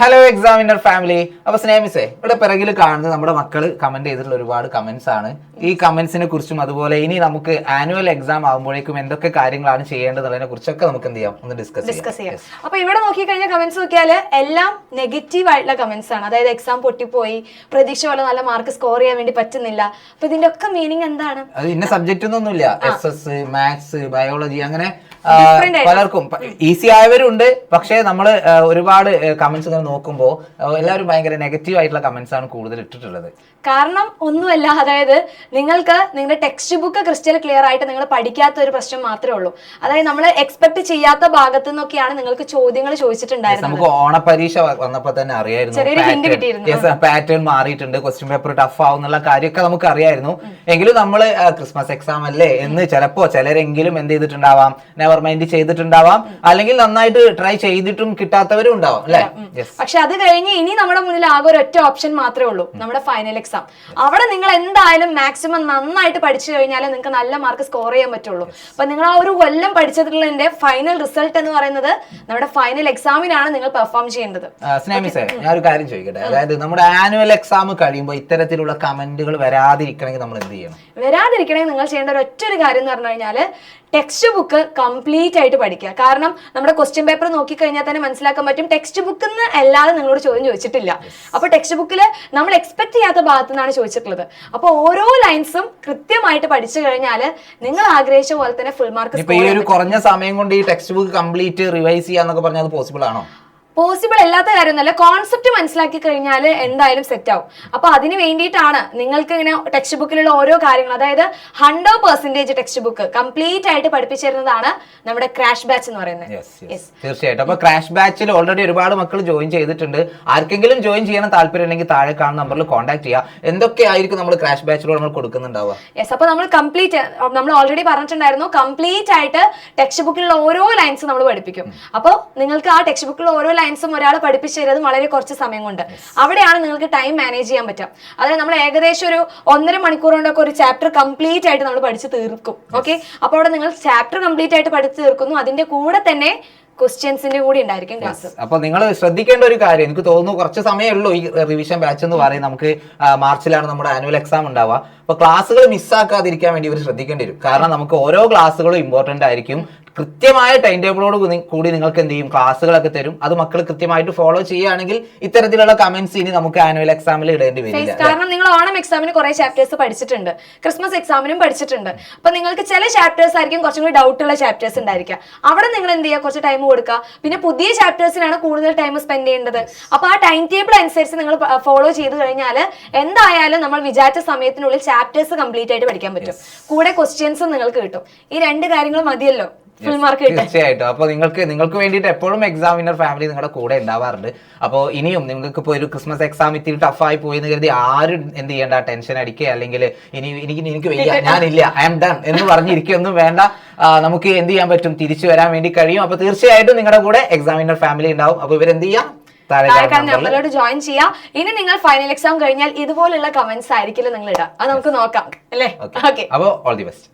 Hello examiner family. അപ്പൊ സ്നേഹിസേ, ഇവിടെ പിറകിൽ കാണുന്നത് നമ്മുടെ മക്കള് കമന്റ് ചെയ്തിട്ടുള്ള ഒരുപാട് കമന്റ്സ് ആണ്. ഈ കമന്റ്സിനെ കുറിച്ചും അതുപോലെ ഇനി നമുക്ക് ആനുവൽ എക്സാം ആകുമ്പോഴേക്കും എന്തൊക്കെ കാര്യങ്ങളാണ് ചെയ്യേണ്ടതിനെ കുറിച്ചൊക്കെ നമുക്ക് എന്ത് ചെയ്യാം, ഒന്ന് ഡിസ്കസ് ചെയ്യാം. അപ്പൊ ഇവിടെ നോക്കിക്കഴിഞ്ഞാൽ കമന്റ്സ് നോക്കിയാൽ എല്ലാം നെഗറ്റീവ് ആയിട്ടുള്ള കമന്റ്സ് ആണ്. അതായത് എക്സാം പൊട്ടിപ്പോയി, പ്രതീക്ഷ പോലെ നല്ല മാർക്ക് സ്കോർ ചെയ്യാൻ വേണ്ടി പറ്റുന്നില്ല. അപ്പൊ ഇതിന്റെ ഒക്കെ മീനിങ് എന്താണ്? അത് ഇന്ന സബ്ജക്റ്റ് ഒന്നുമില്ല. SS, മാത്സ്, ബയോളജി അങ്ങനെ പലർക്കും ഈസി ആയവരുണ്ട്. പക്ഷേ നമ്മള് ഒരുപാട് കമന്റ്സ് ഇങ്ങനെ നോക്കുമ്പോൾ എല്ലാവരും ഭയങ്കര നെഗറ്റീവ് ആയിട്ടുള്ള കമന്റ്സ് ആണ് കൂടുതൽ ഇട്ടിട്ടുള്ളത്. കാരണം ഒന്നുമല്ല, അതായത് നിങ്ങൾക്ക് നിങ്ങളുടെ ടെക്സ്റ്റ് ബുക്ക് ക്രിസ്റ്റൽ ക്ലിയർ ആയിട്ട് നിങ്ങൾ പഠിക്കാത്ത ഒരു പ്രശ്നം മാത്രമേ ഉള്ളൂ. അതായത് നമ്മൾ എക്സ്പെക്ട് ചെയ്യാത്ത ഭാഗത്തു നിന്നൊക്കെയാണ് നിങ്ങൾക്ക് ചോദ്യങ്ങൾ ചോദിച്ചിട്ടുണ്ടായിരുന്നത്. നമുക്ക് ഓണപരീക്ഷ വന്നപ്പോൾ തന്നെ അറിയായിരുന്നു പാറ്റേൺ മാറിയിട്ടുണ്ട്, ക്വസ്റ്റ്യൻ പേപ്പർ ടഫ് ആവുന്നുള്ള കാര്യമൊക്കെ നമുക്ക് അറിയായിരുന്നു. എങ്കിലും നമ്മൾ ക്രിസ്മസ് എക്സാം അല്ലേ എന്ന് ചിലപ്പോ ചിലരെങ്കിലും എന്ത് ചെയ്തിട്ടുണ്ടാവാം, നെവർ മൈൻഡ് ചെയ്തിട്ടുണ്ടാവാം, അല്ലെങ്കിൽ നന്നായിട്ട് ട്രൈ ചെയ്തിട്ടും കിട്ടാത്തവരും ഉണ്ടാവാം അല്ലെ. പക്ഷെ അത് കഴിഞ്ഞ് ഇനി നമ്മുടെ മുന്നിൽ ആകെ ഒരു ഒറ്റ ഓപ്ഷൻ മാത്രമേ ഉള്ളൂ, നമ്മുടെ ഫൈനൽ എക്സാം. അവിടെ നിങ്ങൾ എന്തായാലും മാക്സിമം നന്നായിട്ട് പഠിച്ചു കഴിഞ്ഞാൽ നിങ്ങൾക്ക് നല്ല മാർക്ക് സ്കോർ ചെയ്യാൻ പറ്റുള്ളൂ. അപ്പൊ നിങ്ങൾ ആ ഒരു കൊല്ലം പഠിച്ചതിന്റെ ഫൈനൽ റിസൾട്ട് എന്ന് പറയുന്നത് നമ്മുടെ ഫൈനൽ എക്സാമിനാണ് നിങ്ങൾ പെർഫോം ചെയ്യേണ്ടത്. സ്നേഹിസേ, ഞാൻ ഒരു കാര്യം ചോദിക്കട്ടെ. അതായത് നമ്മുടെ ആനുവൽ എക്സാം കഴിയുമ്പോൾ ഇത്തരത്തിലുള്ള കമന്റുകൾ വരാതിരിക്കണമെങ്കിൽ നമ്മൾ എന്ത് ചെയ്യണം? വരാതിരിക്കണമെങ്കിൽ നിങ്ങൾ ചെയ്യേണ്ട ഒരു ഒറ്റ കാര്യം എന്ന് പറഞ്ഞു കഴിഞ്ഞാൽ ടെക്സ്റ്റ് ബുക്ക് കംപ്ലീറ്റ് ആയിട്ട് പഠിക്കുക. കാരണം നമ്മുടെ ക്വസ്റ്റ്യൻ പേപ്പർ നോക്കിക്കഴിഞ്ഞാൽ തന്നെ മനസ്സിലാക്കാൻ പറ്റും, ടെക്സ്റ്റ് ബുക്കിൽ നിന്ന് അല്ലാതെ നിങ്ങളോട് ചോദ്യം ചോദിച്ചിട്ടില്ല. അപ്പൊ ടെക്സ്റ്റ് ബുക്കിൽ നമ്മൾ എക്സ്പെക്ട് ചെയ്യാത്ത ഭാഗത്തു നിന്നാണ് ചോദിച്ചിട്ടുള്ളത്. അപ്പൊ ഓരോ ലൈൻസും കൃത്യമായിട്ട് പഠിച്ചു കഴിഞ്ഞാൽ നിങ്ങൾ ആഗ്രഹിച്ച പോലെ തന്നെ ഫുൾ മാർക്ക്. ഈ ഒരു കുറഞ്ഞ സമയം കൊണ്ട് ഈ ടെക്സ്റ്റ് ബുക്ക് കംപ്ലീറ്റ് റിവൈസ് ചെയ്യാന്നൊക്കെ പറഞ്ഞാൽ അത് പോസിബിൾ ആണോ? പോസിബിൾ അല്ലാത്ത കാര്യമൊന്നുമല്ല. കോൺസെപ്റ്റ് മനസ്സിലാക്കി കഴിഞ്ഞാൽ എന്തായാലും സെറ്റ് ആവും. അപ്പൊ അതിന് വേണ്ടിയിട്ടാണ് നിങ്ങൾക്ക് ഇങ്ങനെ ടെക്സ്റ്റ് ബുക്കിലുള്ള ഓരോ കാര്യങ്ങൾ, അതായത് 100% ടെക്സ്റ്റ് ബുക്ക് കംപ്ലീറ്റ് ആയിട്ട് പഠിപ്പിച്ചു തരുന്നതാണ് നമ്മുടെ ക്രാഷ് ബാച്ച് എന്ന് പറയുന്നത്. തീർച്ചയായിട്ടും. അപ്പൊ ക്രാഷ് ബാച്ചിൽ ഓൾറെഡി ഒരുപാട് മക്കൾ ജോയിൻ ചെയ്തിട്ടുണ്ട്. ആർക്കെങ്കിലും ജോയിൻ ചെയ്യണം താല്പര്യം ഉണ്ടെങ്കിൽ താഴെ കാണുന്ന നമ്പറിൽ കോൺടാക്ട് ചെയ്യുക. എന്തൊക്കെയായിരിക്കും നമ്മൾ ക്രാഷ് ബാച്ചിലൂടെ നമ്മൾ കൊടുക്കുന്നുണ്ടാവുക? അപ്പൊ നമ്മൾ ഓൾറെഡി പറഞ്ഞിട്ടുണ്ടായിരുന്നു, കംപ്ലീറ്റ് ആയിട്ട് ടെക്സ്റ്റ് ബുക്കിലുള്ള ഓരോ ലൈൻസ് നമ്മൾ പഠിപ്പിക്കും. അപ്പോൾ നിങ്ങൾക്ക് ആ ടെക്സ്റ്റ് ബുക്കിലുള്ള ഓരോ ലൈൻസും ഒരാൾ പഠിപ്പിച്ചു തരുന്നത് വളരെ കുറച്ച് സമയം കൊണ്ട്. അവിടെയാണ് നിങ്ങൾക്ക് ടൈം മാനേജ് ചെയ്യാൻ പറ്റുക. അതായത് നമ്മൾ ഏകദേശം ഒരു 1.5 മണിക്കൂർ കൊണ്ടൊക്കെ ഒരു ചാപ്റ്റർ കംപ്ലീറ്റ് ആയിട്ട് നമ്മൾ പഠിച്ച് തീർക്കും. ഓക്കെ, അപ്പോൾ അവിടെ നിങ്ങൾ ചാപ്റ്റർ കംപ്ലീറ്റ് ആയിട്ട് പഠിച്ചു തീർക്കുന്നു, അതിന്റെ കൂടെ തന്നെ ക്വസ്റ്റ്യൻസിന്റെ കൂടി ഉണ്ടായിരിക്കും ക്ലാസ്. അപ്പൊ നിങ്ങൾ ശ്രദ്ധിക്കേണ്ട ഒരു കാര്യം, എനിക്ക് തോന്നുന്നു കുറച്ച് സമയമുള്ളൂ ഈ റിവിഷൻ ബാച്ച് എന്ന് പറയും. നമുക്ക് മാർച്ചിലാണ് നമ്മുടെ ആനുവൽ എക്സാം ഉണ്ടാവുക. അപ്പൊ ക്ലാസ്സുകൾ മിസ്സാക്കാതിരിക്കാൻ വേണ്ടി ഇവർ ശ്രദ്ധിക്കേണ്ടി വരും. കാരണം നമുക്ക് ഓരോ ക്ലാസ്സുകളും ഇമ്പോർട്ടന്റ് ആയിരിക്കും. കൃത്യമായ ടൈം ടേബിളോട് കൂടി നിങ്ങൾക്ക് എന്ത് ചെയ്യും, ക്ലാസ്സുകളൊക്കെ തരും. അത് മക്കൾ കൃത്യമായിട്ട് ഫോളോ ചെയ്യുകയാണെങ്കിൽ ഇത്തരത്തിലുള്ള കമന്റ്സ് ഇനി നമുക്ക് ആനുവൽ എക്സാമിൽ ഇടേണ്ടി വരില്ല. കാരണം നിങ്ങൾ ഓണം എക്സാമിന് കുറെ ചാപ്റ്റേഴ്സ് പഠിച്ചിട്ടുണ്ട്, ക്രിസ്മസ് എക്സാമിനും പഠിച്ചിട്ടുണ്ട്. അപ്പൊ നിങ്ങൾക്ക് ചില ചാപ്റ്റേഴ്സ് ആയിരിക്കും കുറച്ചും കൂടി ഡൗട്ട് ഉള്ള ചാപ്റ്റേഴ്സ് ഉണ്ടായിരിക്കാം. അവിടെ നിങ്ങൾ എന്ത് ചെയ്യുക, കുറച്ച് ടൈം കൊടുക്കുക. പിന്നെ പുതിയ ചാപ്റ്റേഴ്സിനാണ് കൂടുതൽ ടൈം സ്പെൻഡ് ചെയ്യേണ്ടത്. അപ്പൊ ആ ടൈം ടേബിൾ അനുസരിച്ച് നിങ്ങൾ ഫോളോ ചെയ്ത് കഴിഞ്ഞാൽ എന്തായാലും നമ്മൾ വിചാരിച്ച സമയത്തിനുള്ളിൽ ചാപ്റ്റേഴ്സ് കംപ്ലീറ്റ് ആയിട്ട് പഠിക്കാൻ പറ്റും. കൂടെ ക്വസ്റ്റ്യൻസും നിങ്ങൾക്ക് കിട്ടും. ഈ 2 കാര്യങ്ങൾ മതിയല്ലോ ഫുൾ മാർക്ക് കിട്ടാൻ. തീർച്ചയായിട്ടും. അപ്പൊ നിങ്ങൾക്ക് വേണ്ടിയിട്ട് എപ്പോഴും എക്സാമിനർ ഫാമിലി നിങ്ങളുടെ കൂടെ ഉണ്ടാവാറുണ്ട്. അപ്പോൾ ഇനിയും നിങ്ങൾക്ക് ഇപ്പോൾ ഒരു ക്രിസ്മസ് എക്സാം ഇത്തിരി ടഫായി പോയി എന്ന് കരുതി ആരും എന്ത് ചെയ്യേണ്ട, ടെൻഷൻ അടിക്കുക അല്ലെങ്കിൽ എനിക്ക് വയ്യ, ഞാനില്ല, ഐ ആം ഡൺ എന്ന് പറഞ്ഞിരിക്കുകയൊന്നും വേണ്ട. നമുക്ക് എന്ത് ചെയ്യാൻ പറ്റും, തിരിച്ചു വരാൻ വേണ്ടി കഴിയും. അപ്പൊ തീർച്ചയായിട്ടും നിങ്ങളുടെ കൂടെ എക്സാമിനർ ഫാമിലി ഉണ്ടാവും. അപ്പൊ ഇവരെന്ത് ചെയ്യാം, നമ്മളോട് ജോയിൻ ചെയ്യാം. ഇനി നിങ്ങൾ ഫൈനൽ എക്സാം കഴിഞ്ഞാൽ ഇതുപോലുള്ള കമന്റ്സ് ആയിരിക്കില്ല നിങ്ങൾ ഇടാം. അത് നമുക്ക് നോക്കാം അല്ലേ. ഓക്കെ, അപ്പോൾ ഓൾ ദി ബെസ്റ്റ്.